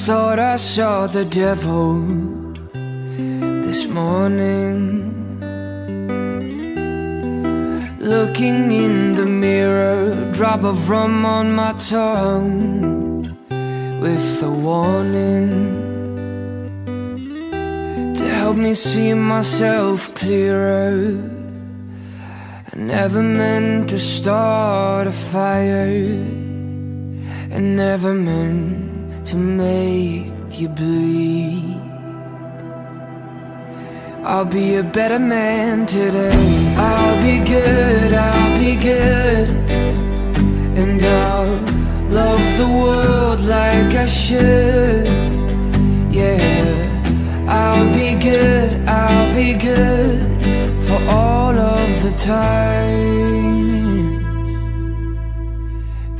thought I saw the devil this morning, looking in the mirror, drop of rum on my tongue, with a warning to help me see myself clearer. I never meant to start a fire, I never meant to make you bleed. I'll be a better man today. I'll be good, I'll be good, and I'll love the world like I should. Yeah, I'll be good, I'll be good for all of the times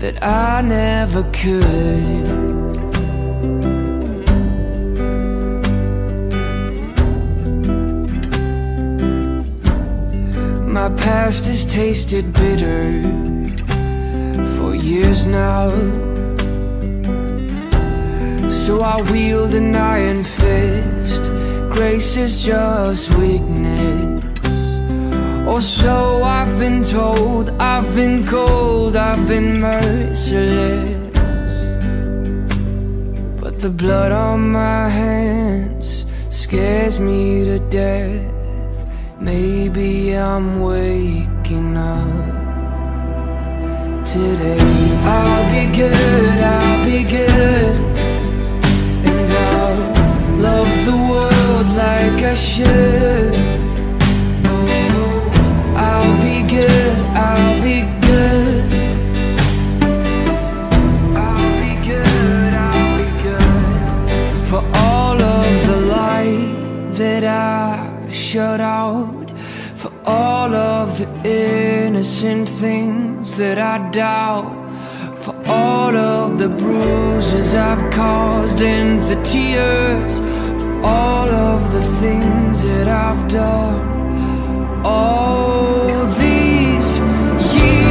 that I never could. My past has tasted bitter for years now, so I wield an iron fist. Grace is just weakness, or so I've been told. I've been cold, I've been merciless, but the blood on my hands scares me to death. Maybe I'm waking up today. I'll be good, I'll be good, and I'll love the world like I should. I'll be good, I'll be good, I'll be good, I'll be good for all of the light that I shut out, for all of the innocent things that I doubt, for all of the bruises I've caused and the tears, for all of the things that I've done all these years.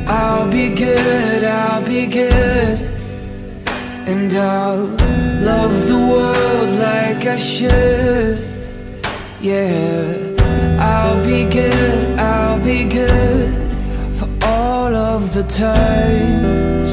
I'll be good, I'll be good, and I'll love the world like I should. Yeah, I'll be good, I'll be good for all of the times